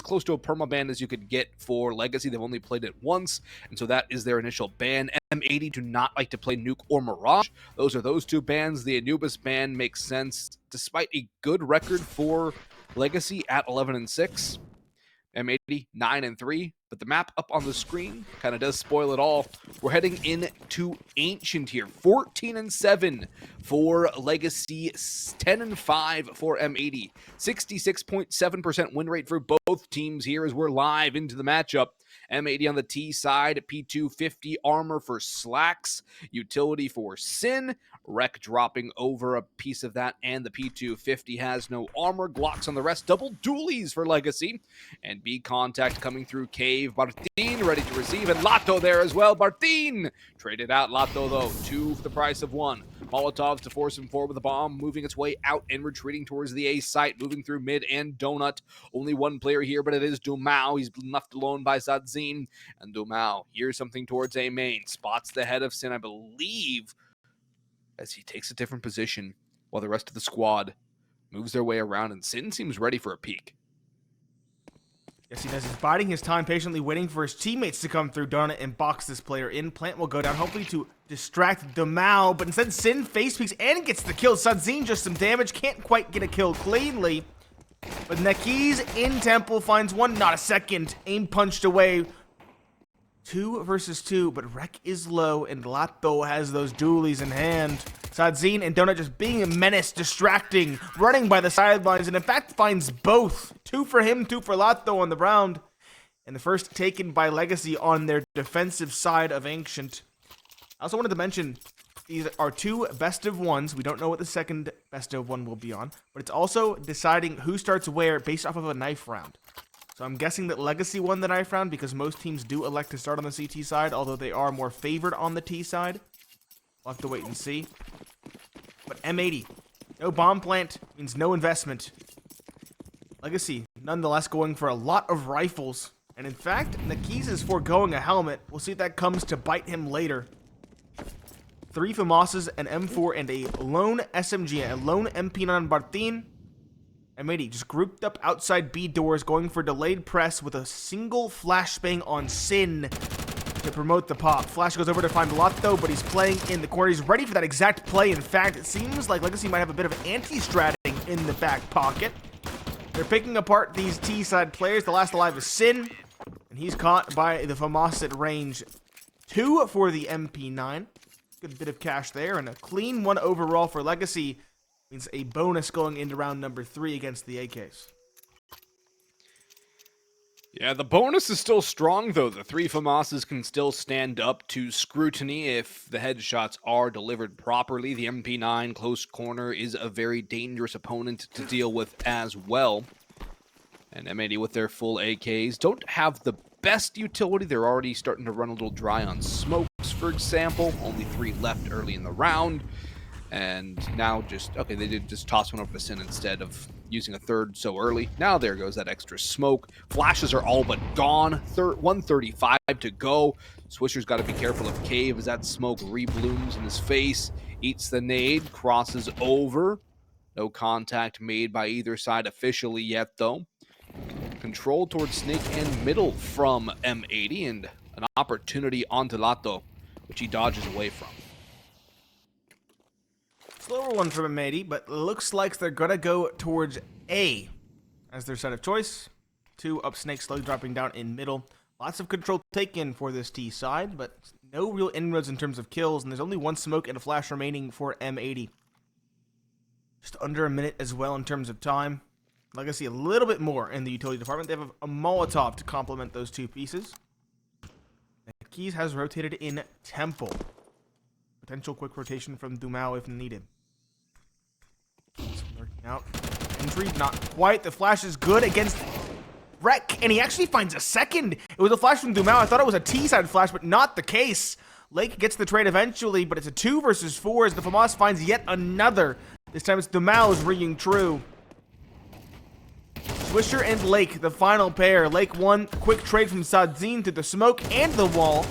close to a permaban as you could get for Legacy. They've only played it once, and so that is their initial ban. M80 do not like to play Nuke or Mirage. Those are those two bans. The Anubis ban makes sense, despite a good record for Legacy at 11-6. M80 9-3, but the map up on the screen kind of does spoil it all. We're heading into Ancient here. 14-7 for Legacy, 10-5 for M80. 66.7% win rate for both teams here as we're live into the matchup. M80 on the T side, P250 armor for Slacks, utility for Sin, Wreck dropping over a piece of that, and the P250 has no armor. Glocks on the rest, double dualies for Legacy, and B contact coming through Cave. Martin ready to receive, and Lato there as well. Martin traded out Lato though, 2 for the price of 1. Molotovs to force him forward with a bomb, moving its way out and retreating towards the A site, moving through mid and Donut. Only one player here, but it is Dumao. He's been left alone by Zadzine, and Dumao hears something towards A main, spots the head of Sin, I believe, as he takes a different position while the rest of the squad moves their way around, and Sin seems ready for a peek. Yes, he does. He's biding his time, patiently waiting for his teammates to come through Donut and box this player in. Plant will go down, hopefully to distract Dumao, but instead Sin face peeks and gets the kill. Sadzine just some damage, can't quite get a kill cleanly. But Nekiz in Temple finds one, not a second. Aim punched away. 2 versus 2, but Rek is low, and Lato has those dualies in hand. Sadzine and Donut just being a menace, distracting, running by the sidelines, and in fact finds both. 2 for him, 2 for Lato on the round. And the first taken by Legacy on their defensive side of Ancient. I also wanted to mention, these are 2 best of 1s. We don't know what the second best of 1 will be on, but it's also deciding who starts where based off of a knife round. So I'm guessing that Legacy won the knife round because most teams do elect to start on the CT side, although they are more favored on the T side. We'll have to wait and see. But M80, no bomb plant means no investment. Legacy, nonetheless, going for a lot of rifles. And in fact, Nekiz is foregoing a helmet. We'll see if that comes to bite him later. 3 FAMASs, an M4, and a lone SMG, a lone MP9 Martin. M80 just grouped up outside B doors, going for delayed press with a single flashbang on Sin to promote the pop. Flash goes over to find Lato, but he's playing in the corner. He's ready for that exact play. In fact, it seems like Legacy might have a bit of anti-stratting in the back pocket. They're picking apart these T-side players. The last alive is Sin, and he's caught by the FAMAS at range 2 for the MP9. Good bit of cash there, and a clean 1 overall for Legacy. Means a bonus going into round number 3 against the AKs. Yeah, the bonus is still strong, though. The 3 FAMASs can still stand up to scrutiny if the headshots are delivered properly. The MP9 close corner is a very dangerous opponent to deal with as well. And M80 with their full AKs don't have the best utility. They're already starting to run a little dry on smokes, for example. Only 3 left early in the round. And now okay, they did just toss one over to Sin instead of using a third so early. Now there goes that extra smoke. Flashes are all but gone. 135 to go. Swisher's got to be careful of Cave as that smoke reblooms in his face. Eats the nade, crosses over. No contact made by either side officially yet, though. Control towards Snake and middle from M80, and an opportunity onto Lato, which he dodges away from. Slower one from M80, but looks like they're gonna go towards A as their side of choice. 2 up Snake, slowly dropping down in middle. Lots of control taken for this T side, but no real inroads in terms of kills, and there's only 1 smoke and a flash remaining for M80. Just under a minute as well in terms of time. Legacy a little bit more in the utility department. They have a Molotov to complement those 2 pieces. Keys has rotated in Temple. Potential quick rotation from Dumao if needed. Lurking out. Entry, not quite. The flash is good against Rek, and he actually finds a second. It was a flash from Dumao. I thought it was a T-side flash, but not the case. Lake gets the trade eventually, but it's a 2 versus 4 as the FAMAS finds yet another. This time it's Dumao's ringing true. Swisher and Lake, the final pair. Lake won. Quick trade from Sadzine to the smoke and the wall.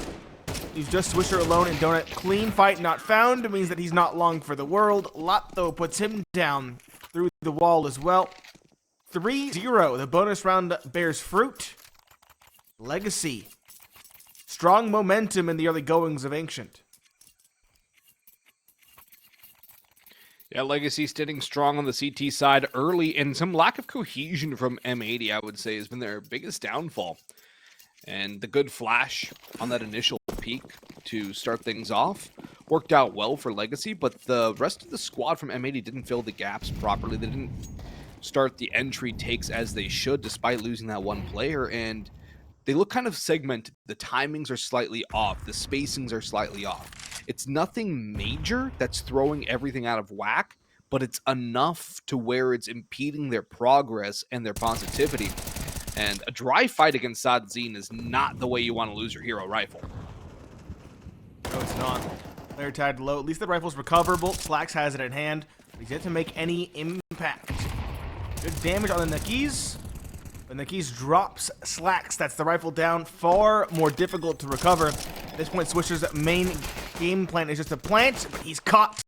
He's just Swisher alone and Donut. Clean fight not found. It means that he's not long for the world. Lato puts him down through the wall as well. 3-0. The bonus round bears fruit. Legacy. Strong momentum in the early goings of Ancient. Yeah, Legacy standing strong on the CT side early, and some lack of cohesion from M80, I would say, has been their biggest downfall. And the good flash on that initial peak to start things off worked out well for Legacy, but the rest of the squad from M80 didn't fill the gaps properly. They didn't start the entry takes as they should, despite losing that one player, and they look kind of segmented. The timings are slightly off. The spacings are slightly off. It's nothing major that's throwing everything out of whack, but it's enough to where it's impeding their progress and their positivity. And a dry fight against Sadzine is not the way you want to lose your hero rifle. No, it's not. Player tagged low. At least the rifle's recoverable. Slacks has it at hand, but he's yet to make any impact. Good damage on the Nakis. When Nakis drops Slacks, that's the rifle down. Far more difficult to recover. At this point, Swisher's main game plan is just to plant, but he's caught.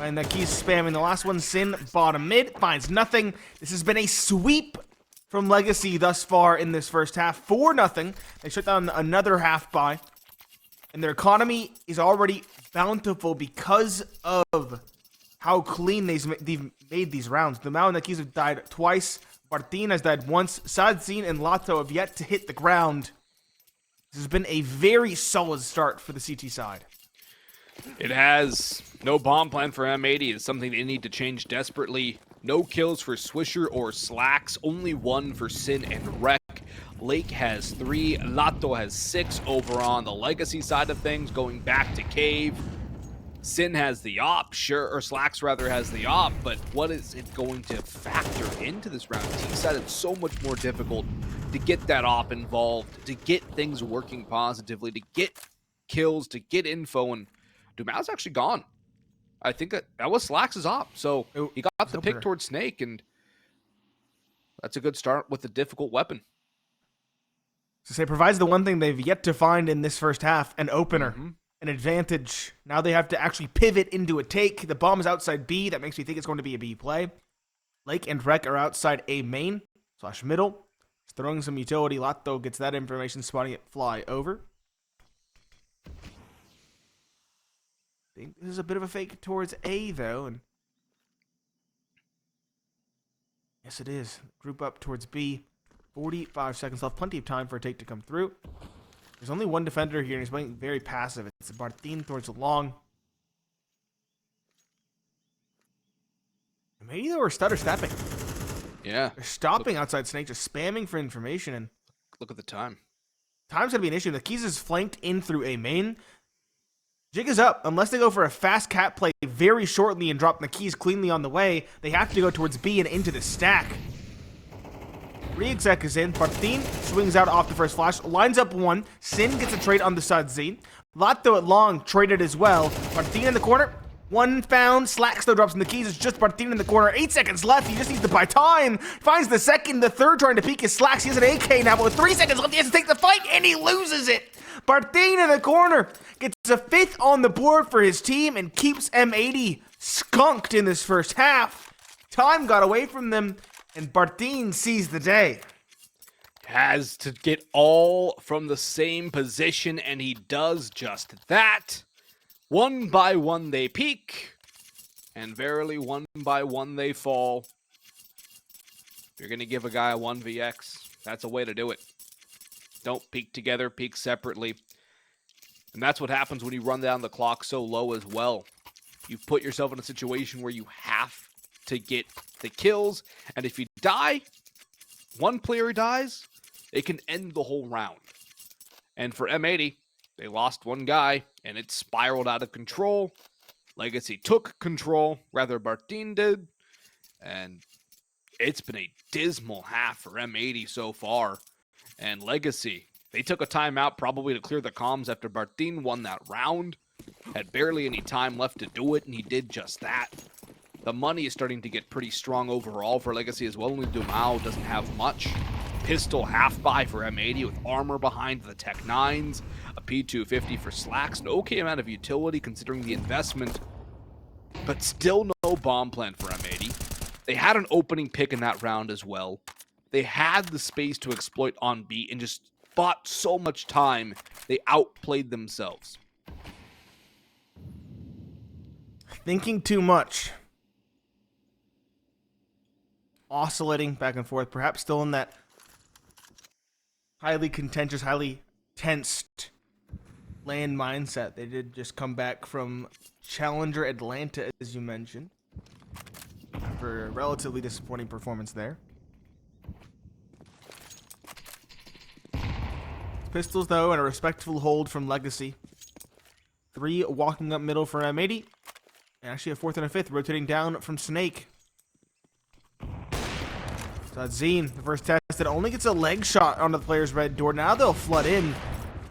And Nakis spamming the last one. Sin, bottom mid, finds nothing. This has been a sweep from Legacy thus far in this first half. 4-0. They shut down another half buy. And their economy is already bountiful because of how clean they've made these rounds. The Mao and the Keys have died twice. Martin has died once. Sadzine and Lato have yet to hit the ground. This has been a very solid start for the CT side. It has. No bomb plan for M80 is something they need to change desperately. No kills for Swisher or Slacks. Only one for Sin and Wreck. Lake has 3. Lato has 6 over on the Legacy side of things, going back to Cave. Sin has the op, sure, or Slacks rather has the op, but what is it going to factor into this round? T side, it's so much more difficult to get that op involved, to get things working positively, to get kills, to get info, and Dumao's actually gone. I think that was Slacks' op, so he got the pick towards Snake, and that's a good start with a difficult weapon. So say provides the one thing they've yet to find in this first half, an opener. An advantage. Now they have to actually pivot into a take. The bomb is outside B. That makes me think it's going to be a B play. Lake and Rek are outside A main / middle. He's throwing some utility. Lato gets that information, spotting it fly over. I think this is a bit of a fake towards A, though. And yes, it is. Group up towards B. 45 seconds left. Plenty of time for a take to come through. There's only one defender here, and he's playing very passive. It's Martin towards the long. Maybe they were stutter stepping. Yeah. They're stopping outside Snake, just spamming for information. And look at the time. Time's going to be an issue. The Keys is flanked in through A main. Jig is up. Unless they go for a fast cat play very shortly and drop the Keys cleanly on the way, they have to go towards B and into the stack. Re-exec is in. Martin swings out off the first flash. Lines up one. Sin gets a trade on the Sadzine. Lato at long traded as well. Martin in the corner. One found. Slacks though drops in the Keys. It's just Martin in the corner. 8 seconds left. He just needs to buy time. Finds the second. The third trying to peek his Slacks. He has an AK now, but with 3 seconds left, he has to take the fight, and he loses it. Martin in the corner gets a 5th on the board for his team and keeps M80 skunked in this first half. Time got away from them, and Martin sees the day. Has to get all from the same position, and he does just that. One by one they peak, and verily one by one they fall. If you're going to give a guy a 1vx, that's a way to do it. Don't peak together, peak separately. And that's what happens when you run down the clock so low as well. You put yourself in a situation where you have to get the kills, and if you die, one player dies, it can end the whole round. And for M80, they lost one guy, and it spiraled out of control. Legacy took control, rather Martin did, and it's been a dismal half for M80 so far. And Legacy, they took a timeout probably to clear the comms after Martin won that round. Had barely any time left to do it, and he did just that. The money is starting to get pretty strong overall for Legacy as well. Only Dumao doesn't have much. Pistol half buy for M80 with armor behind the Tech 9s. A P250 for Slacks. An okay amount of utility considering the investment. But still no bomb plan for M80. They had an opening pick in that round as well. They had the space to exploit on B and just bought so much time, they outplayed themselves. Thinking too much. Oscillating back and forth, perhaps still in that highly contentious, highly tensed land mindset. They did just come back from Challenger Atlanta, as you mentioned, for a relatively disappointing performance there. Pistols, though, and a respectful hold from Legacy. 3 walking up middle for M80. And actually a 4th and a 5th rotating down from Snake. Sadzine, the first test that only gets a leg shot onto the player's red door. Now they'll flood in.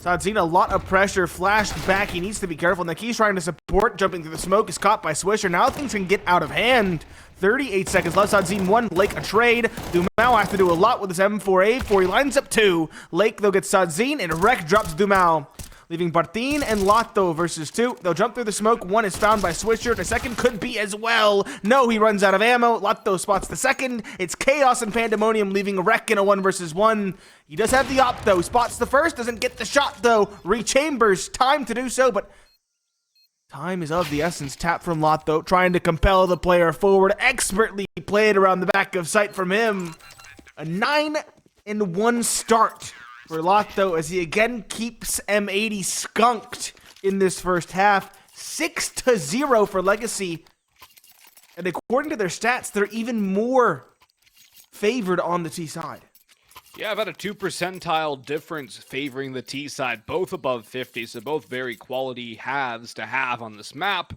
Sadzine, a lot of pressure, flashed back. He needs to be careful. Naki's trying to support, jumping through the smoke, is caught by Swisher. Now things can get out of hand. 38 seconds left. Sadzine 1, Lake a trade. Dumao has to do a lot with his M4A4. He lines up 2. Lake, though, gets Sadzine, and Rek drops Dumao, leaving Bartin and Lato versus 2. They'll jump through the smoke. 1 is found by Swisher. The second could be as well. No, he runs out of ammo. Lato spots the second. It's chaos and pandemonium, leaving Rek in a 1 versus 1. He does have the op, though. Spots the first. Doesn't get the shot, though. Rechambers. Time to do so, but time is of the essence. Tap from Lato, trying to compel the player forward. Expertly played around the back of sight from him. A 9-1 start for Lato as he again keeps M80 skunked in this first half. 6-0 for Legacy. And according to their stats, they're even more favored on the T side. Yeah, about a 2 percentile difference favoring the T side, both above 50, so both very quality halves to have on this map.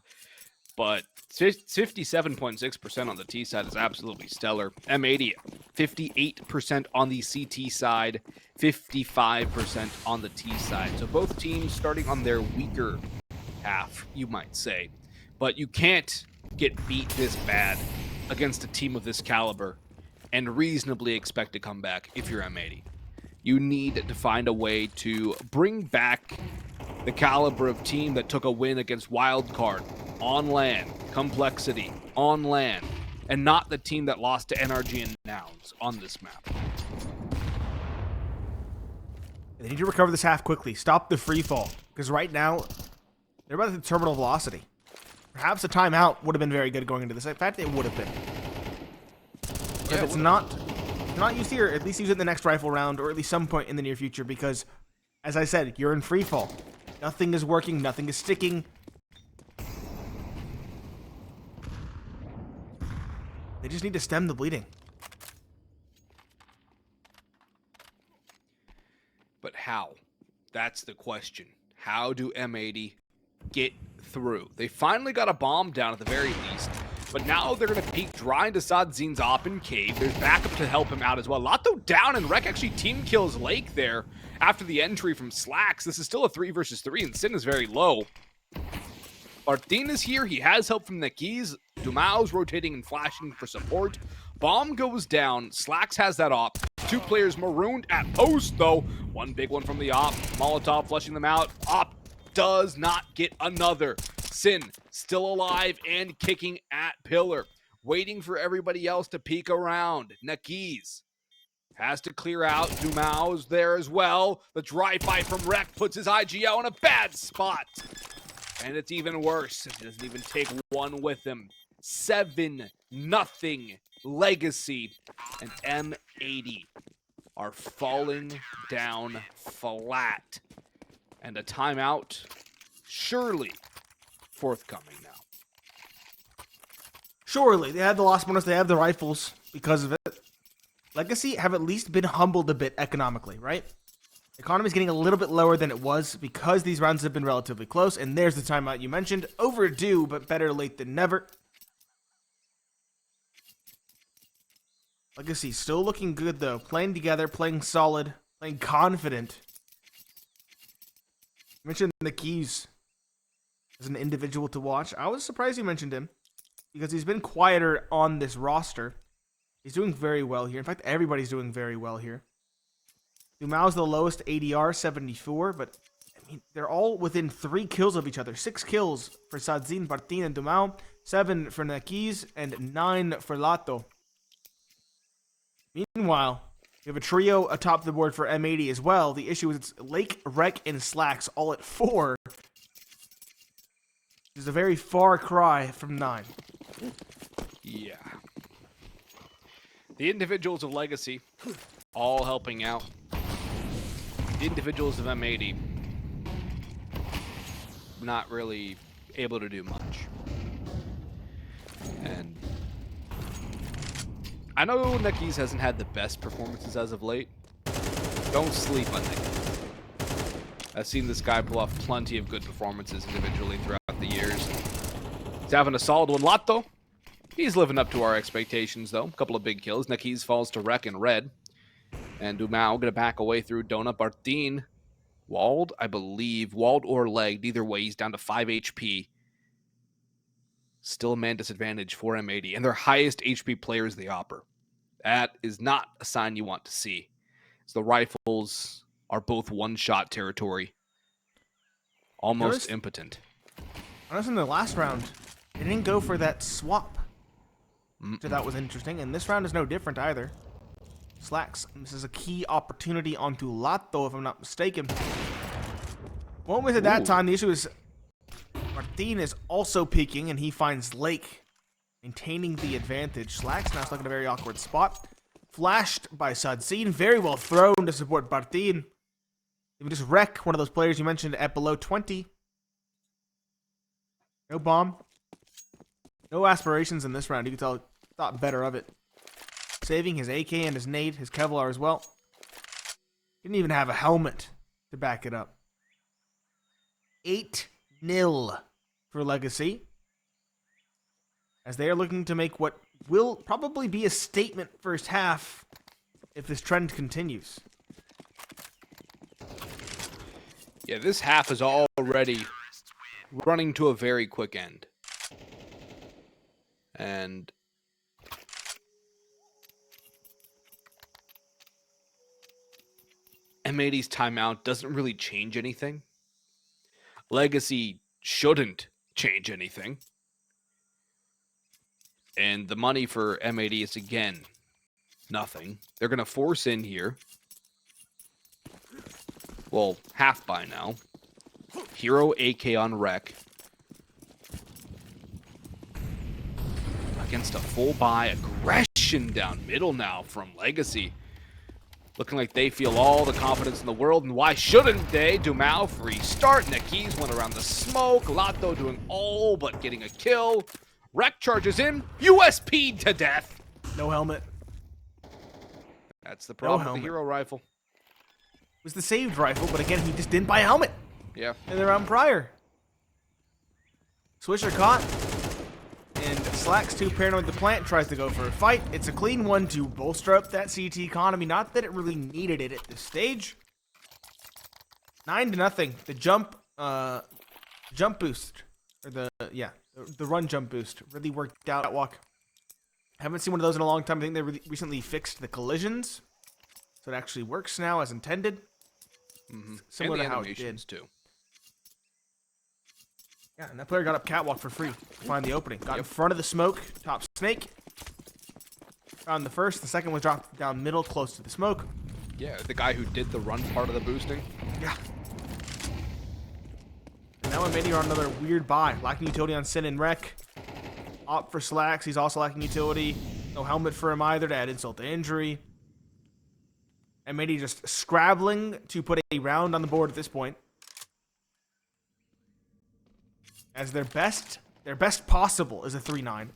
But 57.6% on the T side is absolutely stellar. M80, 58% on the CT side, 55% on the T side. So both teams starting on their weaker half, you might say. But you can't get beat this bad against a team of this caliber and reasonably expect to come back if you're M80. You need to find a way to bring back the caliber of team that took a win against Wildcard on land, Complexity on land, and not the team that lost to NRG and Nouns on this map. They need to recover this half quickly. Stop the free fall, because right now they're about the terminal velocity. Perhaps a timeout would have been very good going into this. In fact, it would have been. But if it's not used here, at least use it in the next rifle round, or at least some point in the near future, because, as I said, you're in free fall. Nothing is working, nothing is sticking. They just need to stem the bleeding. But how? That's the question. How do M80 get through? They finally got a bomb down at the very least, but now they're going to peek dry into Sadzine's op and cave. There's backup to help him out as well. Lato down, and Rek actually team kills Lake there after the entry from Slacks. This is still a 3 versus 3, and Sin is very low. Bartin is here. He has help from Nikis. Dumao's rotating and flashing for support. Bomb goes down. Slacks has that op. 2 players marooned at post, though. 1 big one from the op. Molotov flushing them out. Op does not get another. Sin still alive and kicking at pillar. Waiting for everybody else to peek around. Nikis has to clear out. Dumao's there as well. The drive-by from Rek puts his IGL in a bad spot. And it's even worse. It doesn't even take one with him. 7-0 Legacy, and M80 are falling down flat. And a timeout surely forthcoming now. Surely. They have the lost bonus. They have the rifles because of it. Legacy have at least been humbled a bit economically, right? Economy is getting a little bit lower than it was because these rounds have been relatively close. And there's the timeout you mentioned. Overdue, but better late than never. Legacy still looking good, though. Playing together, playing solid, playing confident. You mentioned the keys as an individual to watch. I was surprised you mentioned him because he's been quieter on this roster. He's doing very well here. In fact, everybody's doing very well here. Dumao's the lowest ADR, 74, but I mean, they're all within 3 kills of each other. 6 kills for Sadzine, Bartin, and Dumao. 7 for Nakis, and 9 for Lato. Meanwhile, we have a trio atop the board for M80 as well. The issue is it's Lake, Rek, and Slacks all at 4. Which is a very far cry from 9. Yeah. The individuals of Legacy all helping out. The individuals of M80 not really able to do much. And I know Nekis hasn't had the best performances as of late. Don't sleep on Nekis. I've seen this guy pull off plenty of good performances individually throughout the years. He's having a solid one. Lato, he's living up to our expectations, though. A couple of big kills. Nekis falls to Rek in red. And Dumao going to back away through Donut. Bartine, walled, I believe. Walled or legged. Either way, he's down to 5 HP. Still a man disadvantage for M80. And their highest HP player is the Opper. That is not a sign you want to see. So the rifles are both one-shot territory. Almost impotent. Honestly, in the last round, they didn't go for that swap. So that was interesting. And this round is no different either. Slacks, this is a key opportunity onto Lato, if I'm not mistaken. Won't miss at that time. The issue is Martin is also peeking, and he finds Lake, maintaining the advantage. Slacks now stuck in a very awkward spot. Flashed by Sadzine. Very well thrown to support Martin. Even just Rek, one of those players you mentioned, at below 20. No bomb. No aspirations in this round. You can tell, thought better of it. Saving his AK and his nade, his Kevlar as well. Didn't even have a helmet to back it up. 8-0 for Legacy, as they are looking to make what will probably be a statement first half if this trend continues. Yeah, this half is already running to a very quick end. And M80's timeout doesn't really change anything. Legacy shouldn't change anything. And the money for M80 is, again, nothing. They're going to force in here. Well, half by now. Hero AK on Rek. Against a full buy. Aggression down middle now from Legacy. Looking like they feel all the confidence in the world, and why shouldn't they? Dumao free start. Nekis went around the smoke. Lato doing all but getting a kill. Rek charges in. USP to death. No helmet. That's the problem with the hero rifle. It was the saved rifle, but again, he just didn't buy a helmet. Yeah. In the round prior. Swisher caught. And Slacks, too paranoid the plant, tries to go for a fight. It's a clean one to bolster up that CT economy. Not that it really needed it at this stage. 9-0. The jump boost, or the run jump boost really worked out at walk. Haven't seen one of those in a long time. I think they recently fixed the collisions, so it actually works now as intended. Similar to how it did too. Yeah, and that player got up catwalk for free to find the opening. Got in front of the smoke, top snake. Found the first. The second was dropped down middle, close to the smoke. Yeah, the guy who did the run part of the boosting. Yeah. And now M80 are on another weird buy. Lacking utility on Sin and Rek. Opt for Slacks. He's also lacking utility. No helmet for him either to add insult to injury. M80 just scrabbling to put a round on the board at this point. As their best possible is a 3-9.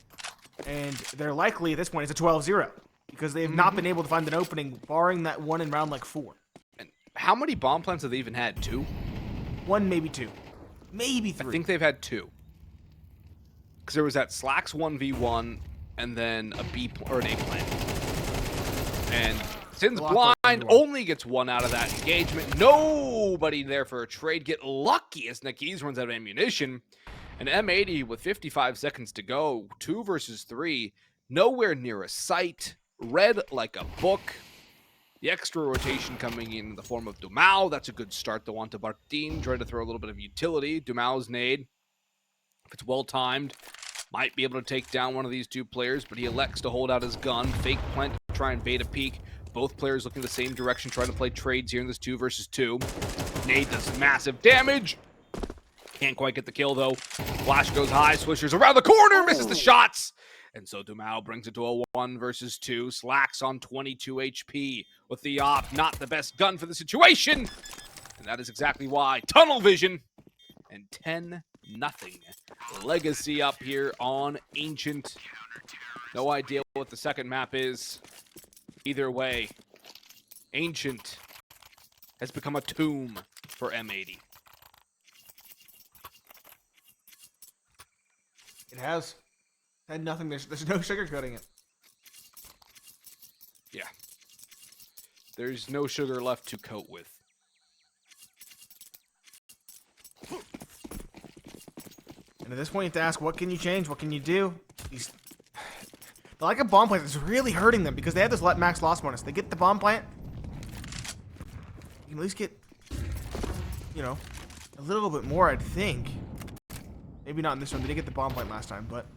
And they're likely at this point it's a 12-0. Because they have not been able to find an opening, barring that one in round like 4. And how many bomb plants have they even had? 2? 1, maybe 2. Maybe 3. I think they've had 2. Because there was that Slacks 1v1 and then a B or an A plant. And Sin's blind only gets 1 out of that engagement. Nobody there for a trade. Get lucky as Nekis runs out of ammunition. And M80 with 55 seconds to go. 2 versus 3. Nowhere near a sight. Read like a book. The extra rotation coming in the form of Dumao. That's a good start though onto Bartine. Trying to throw a little bit of utility. Dumao's nade. If it's well timed, might be able to take down one of these two players, but he elects to hold out his gun, fake plant, try and bait a peek. Both players looking the same direction, trying to play trades here in this 2 versus 2. Nade does massive damage. Can't quite get the kill, though. Flash goes high. Swisher's around the corner. Misses the shots. And so Dumao brings it to a 1 versus 2. Slacks on 22 HP with the op. Not the best gun for the situation. And that is exactly why. Tunnel vision. And 10-0. Legacy up here on Ancient. No idea what the second map is. Either way, Ancient has become a tomb for M80. It has. And nothing. There's no sugarcoating it. Yeah. There's no sugar left to coat with. And at this point, you have to ask, what can you change? What can you do? The lack of bomb plant is really hurting them because they have this max loss bonus. They get the bomb plant. You can at least get, you know, a little bit more, I'd think. Maybe not in this one. They did get the bomb plant last time, but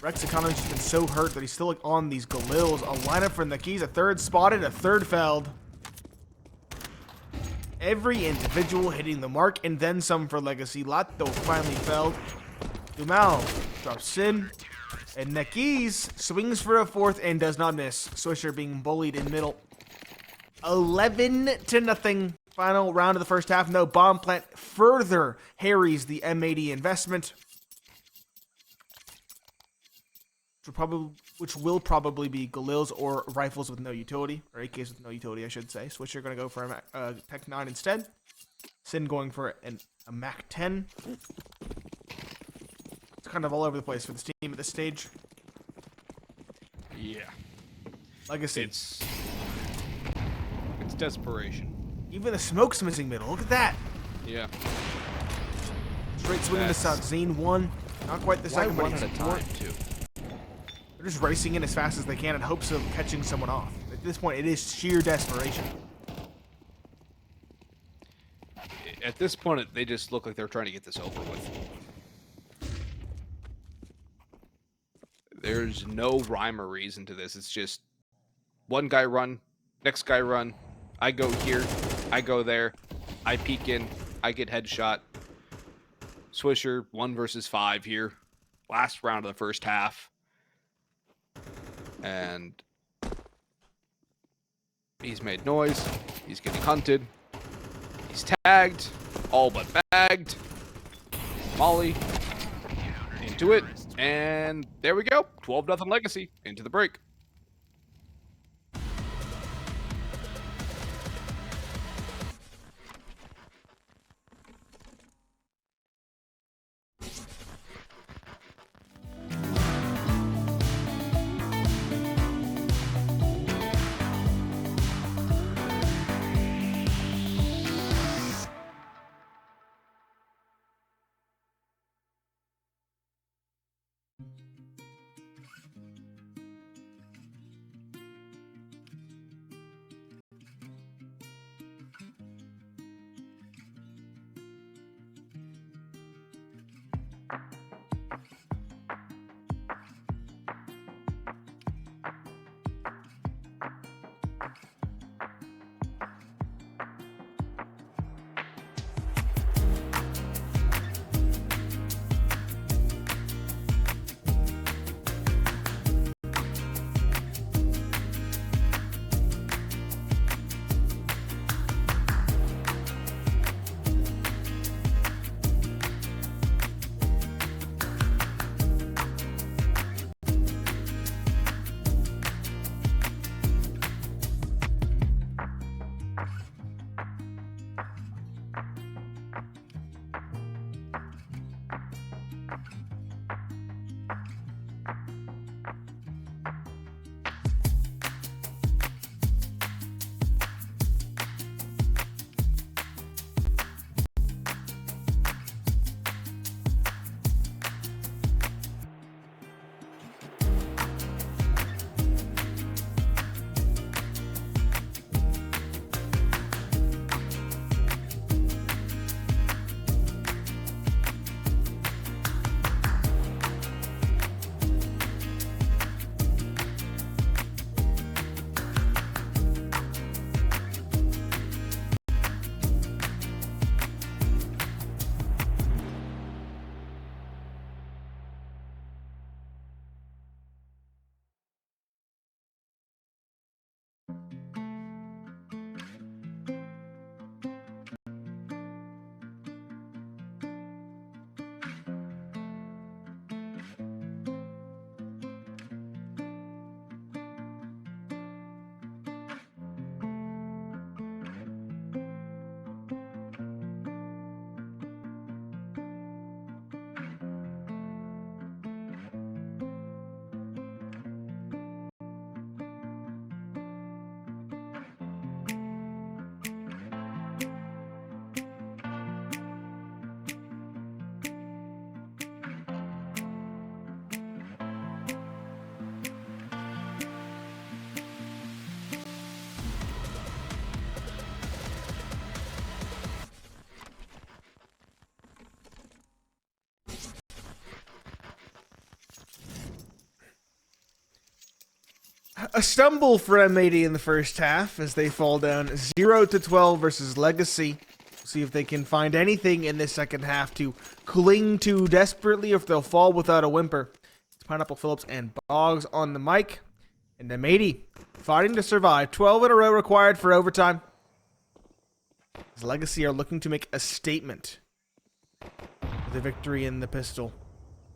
Rex Economy's just been so hurt that he's still on these Galils. A lineup for Nakiz, a third spotted, a third felled. Every individual hitting the mark, and then some for Legacy. Lato finally felled. Dumao drops Sin. And Nakiz swings for a 4th and does not miss. Swisher being bullied in middle. 11-0. Final round of the first half. No bomb plant further harries the M80 investment. Which will probably be Galils or rifles with no utility, or AKs with no utility, I should say. Swisher going to go for a Tech 9 instead. Sin going for a Mac 10. It's kind of all over the place for this team at this stage. Yeah. Legacy. It's desperation. Even the smoke's missing middle. Look at that. Yeah. Straight swing into South. Zane 1. Not quite the second one at a time, too. They're just racing in as fast as they can in hopes of catching someone off. At this point, it is sheer desperation. At this point, they just look like they're trying to get this over with. There's no rhyme or reason to this. It's just one guy run, next guy run. I go here, I go there, I peek in, I get headshot. Swisher 1 versus 5 here. Last round of the first half. And he's made noise. He's getting hunted. He's tagged. All but bagged. Molly. Into it. And there we go. 12-0 Legacy. Into the break. A stumble for M80 in the first half as they fall down 0-12 versus Legacy. See if they can find anything in this second half to cling to desperately, or if they'll fall without a whimper. It's Pineapple Phillips and Boggs on the mic. And M80 fighting to survive. 12 in a row required for overtime. As Legacy are looking to make a statement with a victory in the pistol.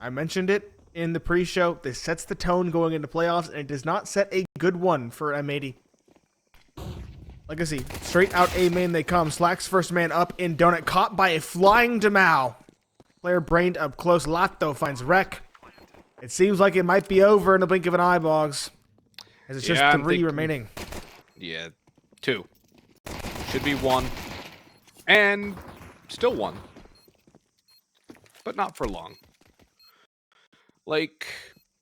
I mentioned it in the pre-show. This sets the tone going into playoffs, and it does not set a good one for M80. Legacy, straight out A main they come. Slack's first man up in Donut, caught by a flying Demau. Player brained up close. Lato finds Wreck. It seems like it might be over in the blink of an eye, Boggs. As it's just 3 remaining. Yeah, 2. Should be 1. And still 1. But not for long. Lake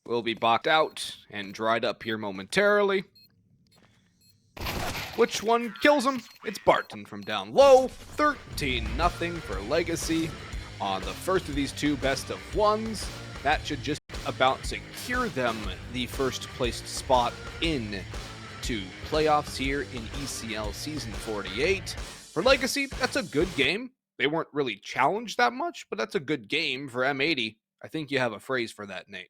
will be boxed out and dried up here momentarily. Which one kills him? It's Barton from down low. 13-0 for Legacy on the first of these 2 best of 1s. That should just about secure them the first placed spot in to playoffs here in ECL Season 48. For Legacy, that's a good game. They weren't really challenged that much, but that's a good game for M80. I think you have a phrase for that, Nate.